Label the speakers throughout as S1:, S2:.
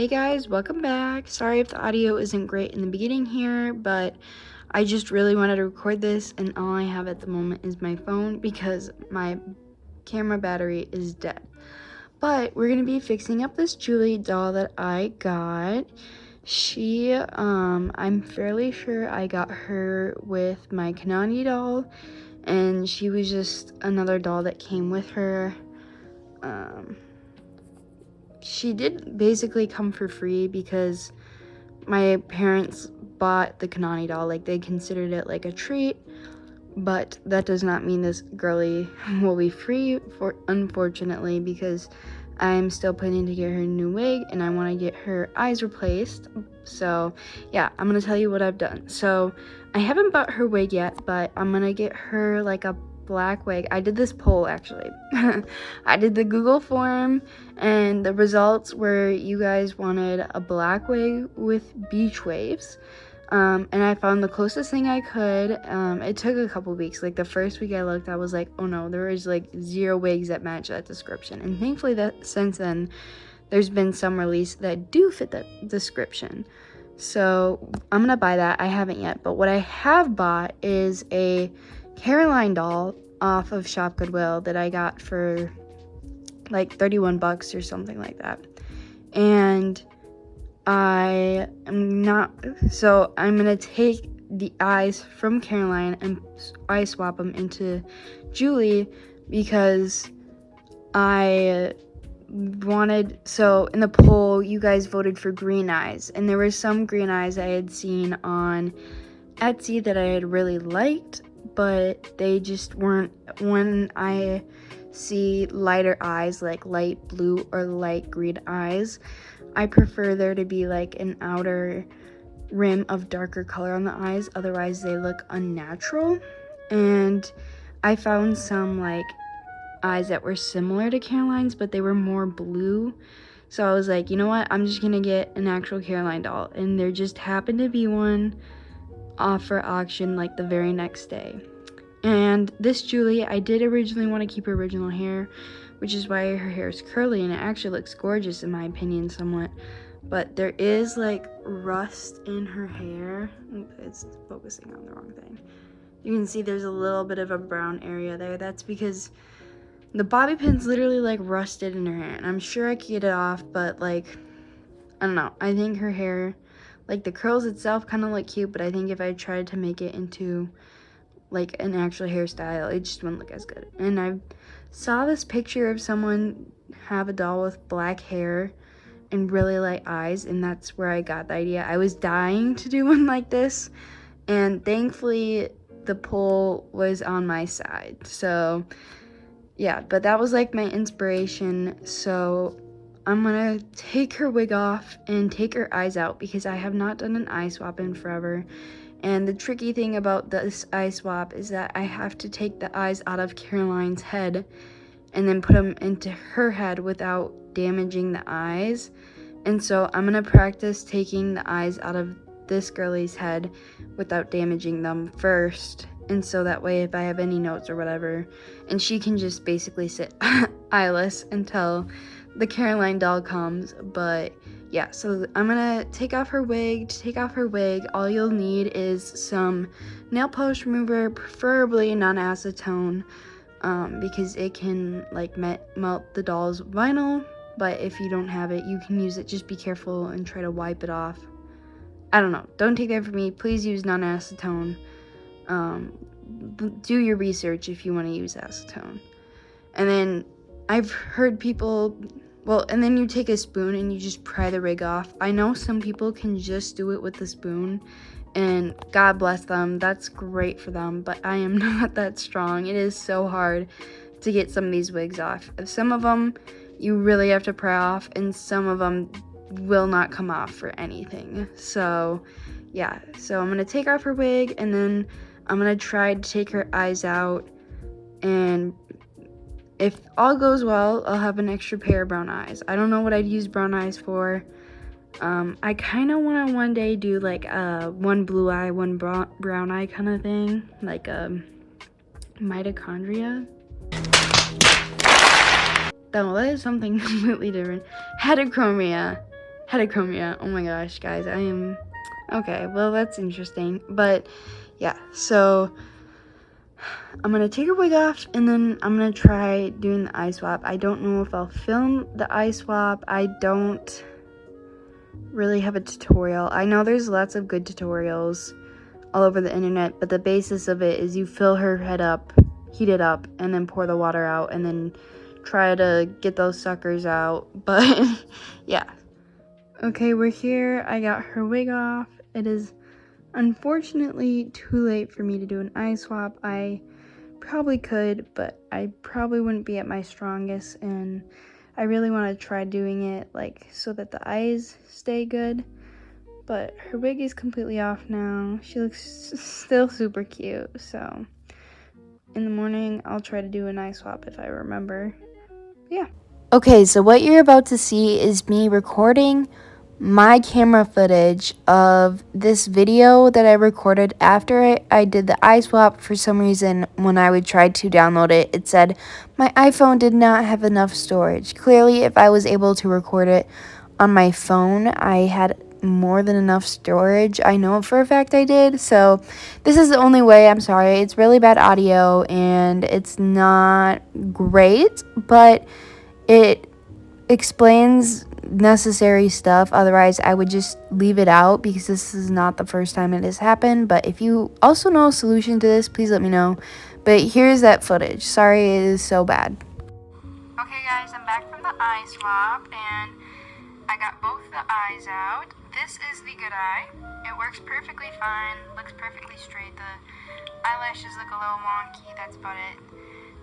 S1: Hey guys, welcome back. Sorry if the audio isn't great in the beginning here, but I just really wanted to record this and all I have at the moment is my phone because my camera battery is dead. But we're going to be fixing up this Julie doll that I got. I'm fairly sure I got her with my Kanani doll, and she was just another doll that came with her. She did basically come for free because my parents bought the Kanani doll. Like, they considered it like a treat, but that does not mean this girly will be free, unfortunately, because I'm still planning to get her a new wig and I want to get her eyes replaced. So yeah, I'm gonna tell you what I've done. So I haven't bought her wig yet, but I'm gonna get her like a black wig. I did this poll actually. I did the Google form and the results were you guys wanted a black wig with beach waves. And I found the closest thing I could. It took a couple weeks. Like the first week I looked, I was like, oh no, there was like 0 wigs that match that description. And thankfully that since then, there's been some released that do fit that description. So I'm gonna buy that. I haven't yet, but what I have bought is a Caroline doll off of Shop Goodwill that I got for like 31 bucks or something like that. And I'm gonna take the eyes from Caroline and eye swap them into Julie because so in the poll you guys voted for green eyes, and there were some green eyes I had seen on Etsy that I had really liked, but they just weren't. When I see lighter eyes like light blue or light green eyes, I prefer there to be like an outer rim of darker color on the eyes, otherwise they look unnatural. And I found some like eyes that were similar to Caroline's, but they were more blue. So I was like, you know what, I'm just gonna get an actual Caroline doll, and there just happened to be one off for auction like the very next day. And this Julie, I did originally want to keep her original hair, which is why her hair is curly, and it actually looks gorgeous in my opinion somewhat. But there is like rust in her hair. It's focusing on the wrong thing. You can see there's a little bit of a brown area there. That's because the bobby pin's literally like rusted in her hair, and I'm sure I could get it off, but like, I don't know. I think her hair, like the curls itself kind of look cute, but I think if I tried to make it into like an actual hairstyle, it just wouldn't look as good. And I saw this picture of someone have a doll with black hair and really light eyes, and that's where I got the idea. I was dying to do one like this, and thankfully the poll was on my side. So yeah, but that was like my inspiration. So I'm gonna take her wig off and take her eyes out because I have not done an eye swap in forever. And the tricky thing about this eye swap is that I have to take the eyes out of Caroline's head and then put them into her head without damaging the eyes. And so I'm gonna practice taking the eyes out of this girlie's head without damaging them first. And so that way if I have any notes or whatever, and she can just basically sit eyeless until the Caroline doll comes. But yeah, so I'm gonna take off her wig. To take off her wig, all you'll need is some nail polish remover, preferably non-acetone, because it can like melt the doll's vinyl. But if you don't have it, you can use it. Just be careful and try to wipe it off. I don't know, don't take that from me. Please use non-acetone. Do your research if you want to use acetone. And then I've heard people, and then you take a spoon and you just pry the rig off. I know some people can just do it with the spoon, and God bless them, that's great for them, but I am not that strong. It is so hard to get some of these wigs off. Some of them you really have to pry off, and some of them will not come off for anything. So yeah, so I'm gonna take off her wig, and then I'm gonna try to take her eyes out, and if all goes well, I'll have an extra pair of brown eyes. I don't know what I'd use brown eyes for. I kind of want to one day do like one blue eye, one brown eye kind of thing, like mitochondria. No, that is something completely different. Heterochromia. Heterochromia. Oh my gosh, guys, I am... Okay, well, that's interesting. But, yeah, so I'm gonna take her wig off, and then I'm gonna try doing the eye swap. I don't know if I'll film the eye swap. I don't really have a tutorial. I know there's lots of good tutorials all over the internet, but the basis of it is you fill her head up, heat it up, and then pour the water out, and then try to get those suckers out. But yeah. Okay, we're here. I got her wig off. It is unfortunately too late for me to do an eye swap. I probably could, but I probably wouldn't be at my strongest, and I really want to try doing it like so that the eyes stay good. But her wig is completely off now. She looks still super cute, so in the morning I'll try to do an eye swap if I remember. Yeah. Okay, so what you're about to see is me recording my camera footage of this video that I recorded after I did the eye swap. For some reason, when I would try to download it, it said my iPhone did not have enough storage. Clearly, if I was able to record it on my phone, I had more than enough storage. I know for a fact I did. So this is the only way. I'm sorry. It's really bad audio and it's not great, but it explains necessary stuff. Otherwise, I would just leave it out because this is not the first time it has happened. But if you also know a solution to this, please let me know. But here's that footage. Sorry, it is so bad. Okay, guys, I'm back from the eye swap, and I got both the eyes out. This is the good eye. It works perfectly fine, looks perfectly straight. The eyelashes look a little wonky, that's about it.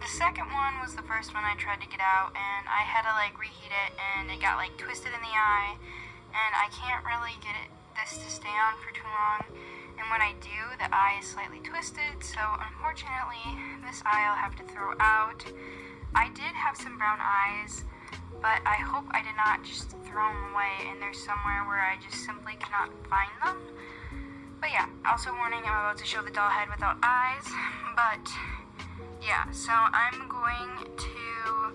S1: The second one was the first one I tried to get out, and I had to like reheat it, and it got like twisted in the eye, and I can't really get this to stay on for too long, and when I do, the eye is slightly twisted, so unfortunately this eye I'll have to throw out. I did have some brown eyes, but I hope I did not just throw them away and they're somewhere where I just simply cannot find them. But yeah, also warning, I'm about to show the doll head without eyes, but yeah, so I'm going to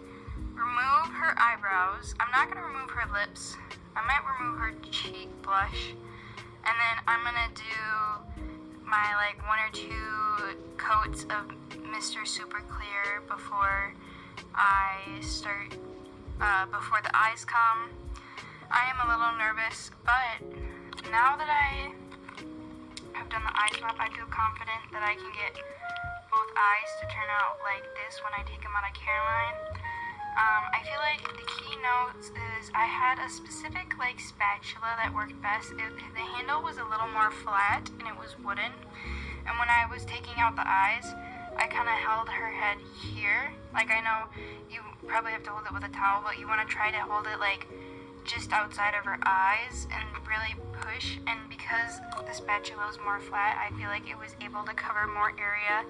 S1: remove her eyebrows. I'm not going to remove her lips. I might remove her cheek blush. And then I'm going to do my like 1 or 2 coats of Mr. Super Clear before I start, before the eyes come. I am a little nervous, but now that I have done the eye swap, I feel confident that I can get both eyes to turn out like this when I take them out of Caroline. I feel like the key notes is I had a specific like spatula that worked best. The handle was a little more flat and it was wooden, and when I was taking out the eyes, I kind of held her head here. Like, I know you probably have to hold it with a towel, but you want to try to hold it like just outside of her eyes and really push, and because the spatula was more flat, I feel like it was able to cover more area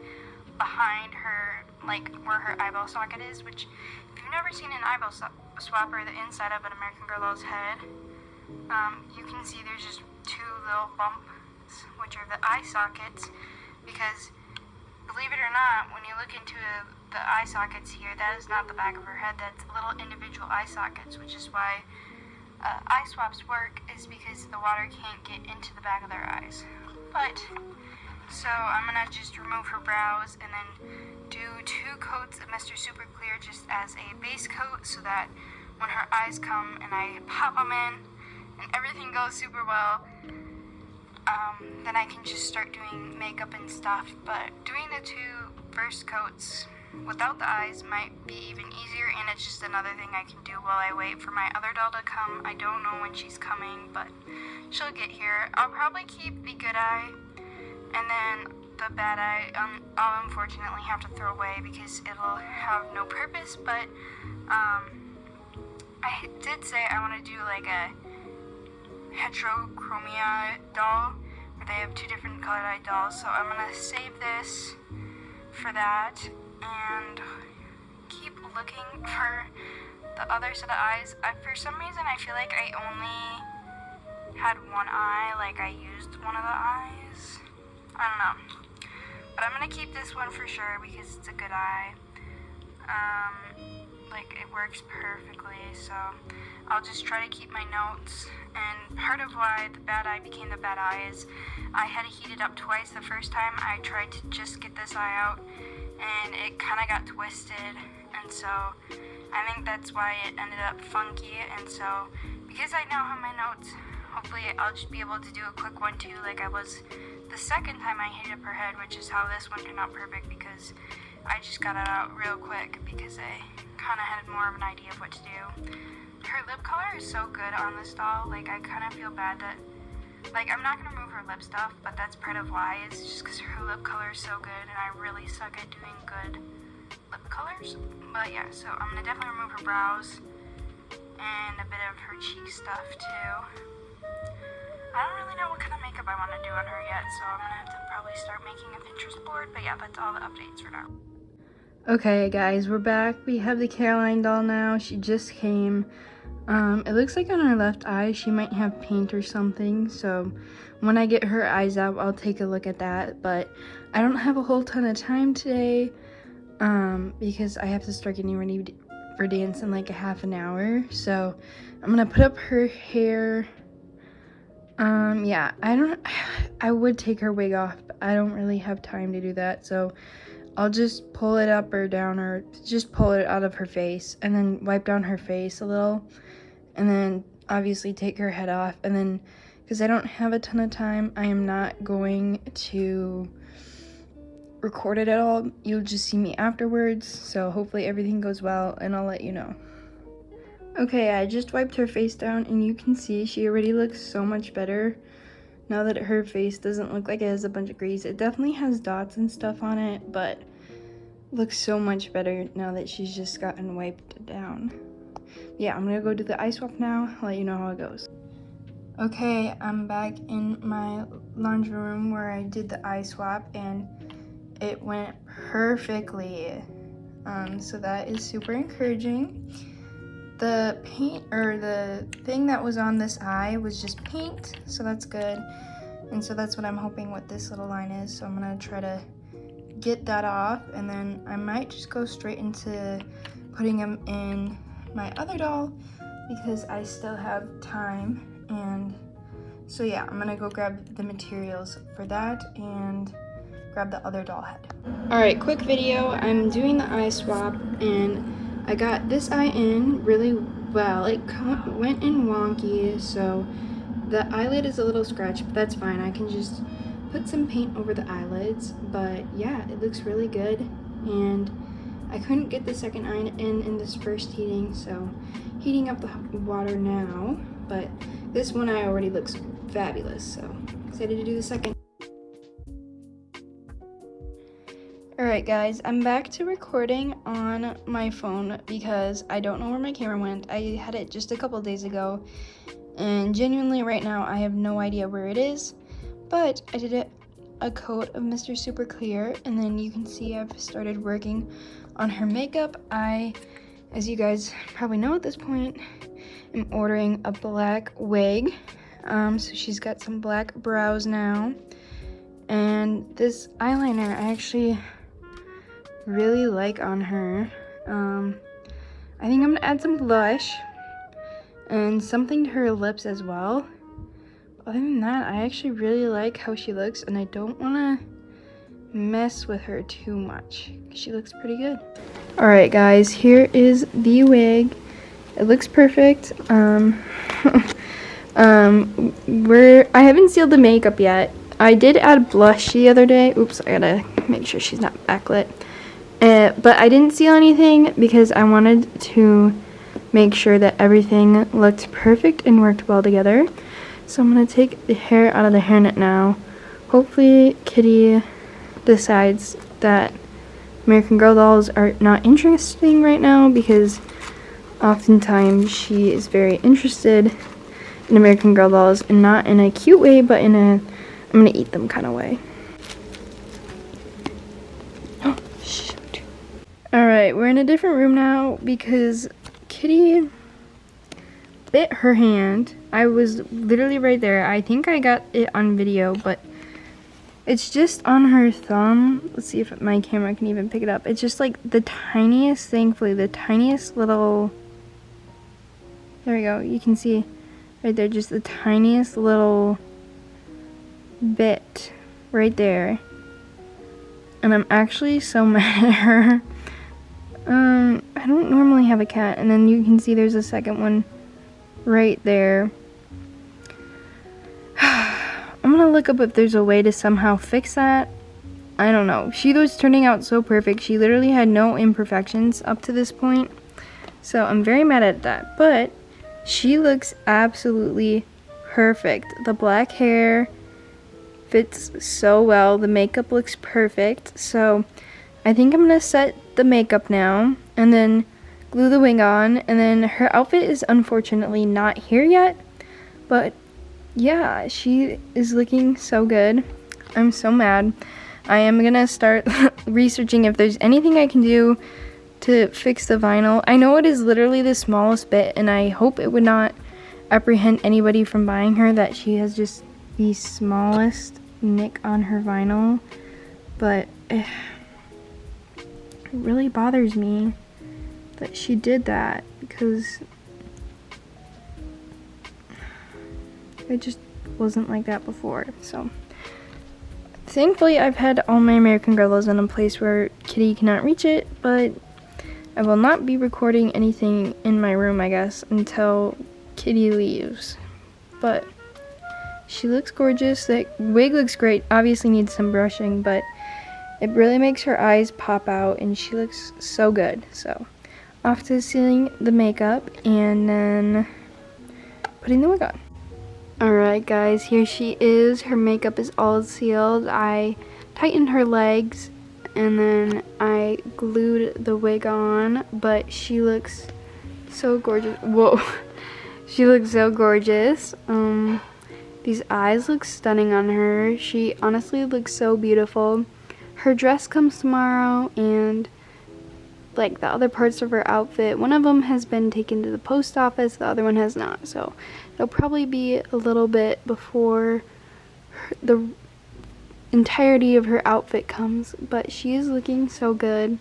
S1: behind her, like where her eyeball socket is, which if you've never seen an eyeball swap or the inside of an American Girl doll's head, you can see there's just 2 little bumps, which are the eye sockets, because believe it or not, when you look into the eye sockets here, that is not the back of her head, that's little individual eye sockets, which is why eye swaps work, is because the water can't get into the back of their eyes. But so I'm gonna just remove her brows and then do 2 coats of Mr. Super Clear just as a base coat, so that when her eyes come and I pop them in and everything goes super well, then I can just start doing makeup and stuff. But doing the 2 first coats without the eyes might be even easier, and it's just another thing I can do while I wait for my other doll to come. I don't know when she's coming, but she'll get here. I'll probably keep the good eye, and then the bad eye I'll unfortunately have to throw away because it'll have no purpose. But I did say I want to do like a heterochromia doll, where they have 2 different colored eye dolls, so I'm gonna save this for that and keep looking for the other set of eyes. For some reason I feel like I only had 1 eye, like I used one of the eyes. I don't know, but I'm gonna keep this one for sure because it's a good eye. like it works perfectly, so I'll just try to keep my notes. And part of why the bad eye became the bad eye is I had to heat it up twice. The first time I tried to just get this eye out and it kind of got twisted, and so I think that's why it ended up funky. And so because I now have my notes, hopefully I'll just be able to do a quick one too, like I was the second time I heated up her head, which is how this one turned out perfect, because I just got it out real quick because I kind of had more of an idea of what to do. Her lip color is so good on this doll. Like, I kind of feel bad that, like, I'm not going to remove her lip stuff, but that's part of why. It's just because her lip color is so good, and I really suck at doing good lip colors. But yeah, so I'm going to definitely remove her brows and a bit of her cheek stuff too. I don't really know what kind of makeup I want to do on her yet, so I'm going to have to probably start making a Pinterest board. But yeah, that's all the updates for now.
S2: Okay guys, we're back. We have the Caroline doll now. She just came. It looks like on her left eye she might have paint or something, so when I get her eyes up I'll take a look at that. But I don't have a whole ton of time today because I have to start getting ready for dance in like a half an hour. So I'm gonna put up her hair. Yeah, I would take her wig off, but I don't really have time to do that, so I'll just pull it up or down, or just pull it out of her face and then wipe down her face a little, and then obviously take her head off. And then, because I don't have a ton of time, I am not going to record it at all. You'll just see me afterwards, so hopefully everything goes well and I'll let you know. Okay, I just wiped her face down and you can see she already looks so much better now that her face doesn't look like it has a bunch of grease. It definitely has dots and stuff on it, but looks so much better now that she's just gotten wiped down. Yeah, I'm gonna go do the eye swap now. I'll let you know how it goes. Okay, I'm back in my laundry room where I did the eye swap and it went perfectly. So that is super encouraging. The paint, or the thing that was on this eye, was just paint, so that's good. And so that's what I'm hoping what this little line is. So I'm gonna try to get that off, and then I might just go straight into putting them in my other doll because I still have time. And so yeah, I'm gonna go grab the materials for that and grab the other doll head. All right, quick video. I'm doing the eye swap and I got this eye in really well. It went in wonky, so the eyelid is a little scratched, but that's fine. I can just put some paint over the eyelids. But yeah, it looks really good. And I couldn't get the second eye in this first heating, so heating up the water now. But this one eye already looks fabulous, so excited to do the second. Alright guys, I'm back to recording on my phone because I don't know where my camera went. I had it just a couple days ago, and genuinely right now I have no idea where it is. But I did a coat of Mr. Super Clear, and then you can see I've started working on her makeup. I, as you guys probably know at this point, am ordering a black wig. So she's got some black brows now. And this eyeliner I actually really like on her. I think I'm gonna add some blush and something to her lips as well. Other than that, I actually really like how she looks, and I don't want to mess with her too much. She looks pretty good. All right guys, here is the wig. It looks perfect. I haven't sealed the makeup yet. I did add blush the other day. Oops, I gotta make sure she's not backlit. But I didn't seal anything because I wanted to make sure that everything looked perfect and worked well together. So I'm going to take the hair out of the hairnet now. Hopefully Kitty decides that American Girl dolls are not interesting right now, because oftentimes she is very interested in American Girl dolls, and not in a cute way, but in a I'm going to eat them kind of way. Alright, we're in a different room now because Kitty bit her hand. I was literally right there. I think I got it on video, but It's just on her thumb. Let's see if my camera can even pick it up. It's just like the tiniest, thankfully, the tiniest little, there we go. You can see right there, just the tiniest little bit right there. And I'm actually so mad at her. I don't normally have a cat. And then you can see there's a second one right there. I'm gonna look up if there's a way to somehow fix that. I don't know. She was turning out so perfect. She literally had no imperfections up to this point. So I'm very mad at that. But she looks absolutely perfect. The black hair fits so well. The makeup looks perfect. So I think I'm gonna set the makeup now and then glue the wig on. And then her outfit is unfortunately not here yet. But yeah, she is looking so good. I'm so mad. I am gonna start researching if there's anything I can do to fix the vinyl. I know it is literally the smallest bit, and I hope it would not apprehend anybody from buying her that she has just the smallest nick on her vinyl. But it really bothers me that she did that, because it just wasn't like that before. So thankfully I've had all my American Girls in a place where Kitty cannot reach it, but I will not be recording anything in my room, I guess, until Kitty leaves. But she looks gorgeous. That wig looks great. Obviously needs some brushing, but it really makes her eyes pop out, and she looks so good. So off to sealing the makeup and then putting the wig on. Alright guys, here she is. Her makeup is all sealed. I tightened her legs and then I glued the wig on, but she looks so gorgeous. Whoa. She looks so gorgeous. These eyes look stunning on her. She honestly looks so beautiful. Her dress comes tomorrow, and like the other parts of her outfit, one of them has been taken to the post office, the other one has not. So it'll probably be a little bit before the entirety of her outfit comes, but she is looking so good,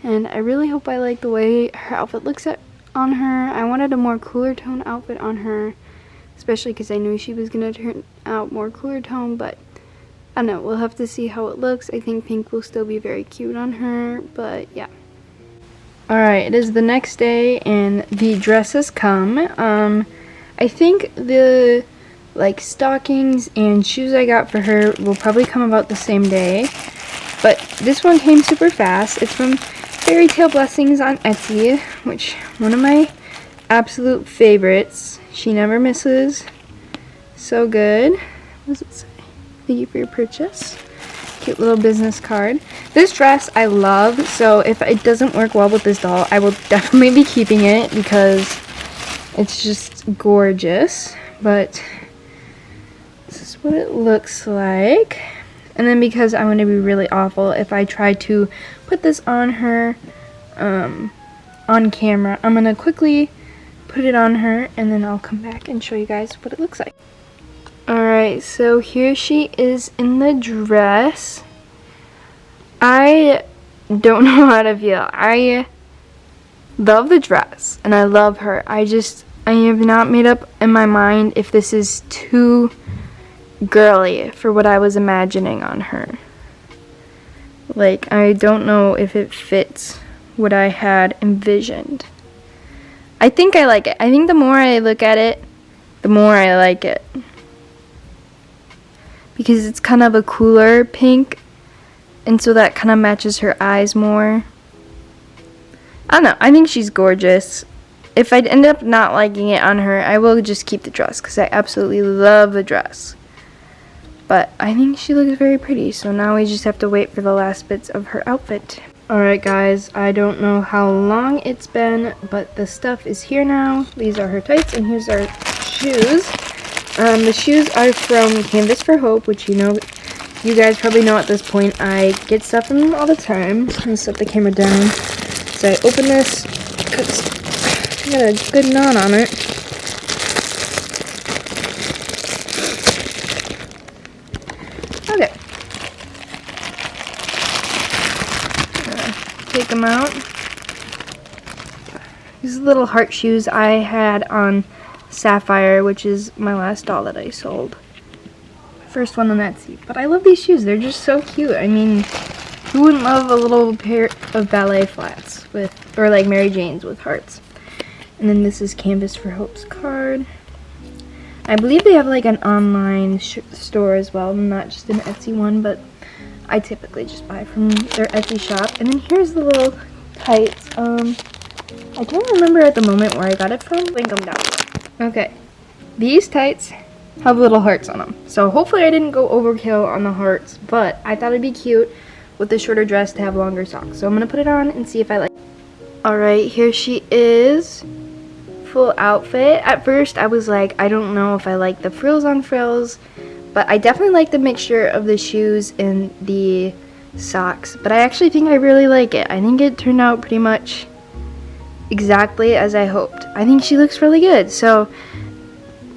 S2: and I really hope I like the way her outfit looks on her. I wanted a more cooler tone outfit on her, especially because I knew she was going to turn out more cooler tone, but I don't know, we'll have to see how it looks. I think pink will still be very cute on her, but yeah. Alright, it is the next day and the dress has come. I think the stockings and shoes I got for her will probably come about the same day. But this one came super fast. It's from Fairy Tale Blessings on Etsy, which one of my absolute favorites. She never misses. So good. What does it say? Thank you for your purchase. Cute little business card. This dress I love, so if it doesn't work well with this doll, I will definitely be keeping it because it's just gorgeous. But this is what it looks like. And then because I'm going to be really awful if I try to put this on her on camera, I'm going to quickly put it on her and then I'll come back and show you guys what it looks like. Alright, so here she is in the dress. I don't know how to feel. I love the dress and I love her. I have not made up in my mind if this is too girly for what I was imagining on her. Like, I don't know if it fits what I had envisioned. I think I like it. I think the more I look at it, the more I like it. Because it's kind of a cooler pink, and so that kind of matches her eyes more. I don't know. I think she's gorgeous. If I end up not liking it on her, I will just keep the dress because I absolutely love the dress. But I think she looks very pretty, so now we just have to wait for the last bits of her outfit. Alright guys, I don't know how long it's been, but the stuff is here now. These are her tights, and here's our shoes. The shoes are from Canvas for Hope, which you guys probably know at this point. I get stuff from them all the time. I'm gonna set the camera down. So I open this, I got a good knot on it. Okay, check them out. These little heart shoes I had on Sapphire, which is my last doll that I sold. First one on Etsy. But I love these shoes. They're just so cute. I mean, who wouldn't love a little pair of ballet flats with, or like Mary Jane's with hearts? And then this is Canvas for Hope's card. I believe they have like an online store as well, not just an Etsy one, but I typically just buy from their Etsy shop. And then here's the little tights. I don't remember at the moment where I got it from. Link them down below. Okay, these tights have little hearts on them. So hopefully I didn't go overkill on the hearts, but I thought it'd be cute with the shorter dress to have longer socks. So I'm gonna put it on and see if I like it. Alright, here she is. Full outfit. At first I was like, I don't know if I like the frills on frills, but I definitely like the mixture of the shoes and the socks. But I actually think I really like it. I think it turned out pretty much exactly as I hoped. I think she looks really good. So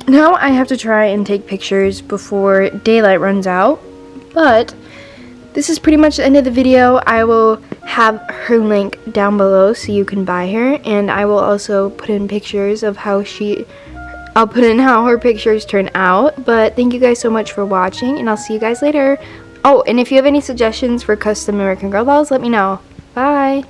S2: now I have to try and take pictures before daylight runs out, but this is pretty much the end of the video. I will have her link down below so you can buy her, and I will also put in pictures of how I'll put in how her pictures turn out. But thank you guys so much for watching, and I'll see you guys later. Oh, and if you have any suggestions for custom American Girl dolls, let me know. Bye!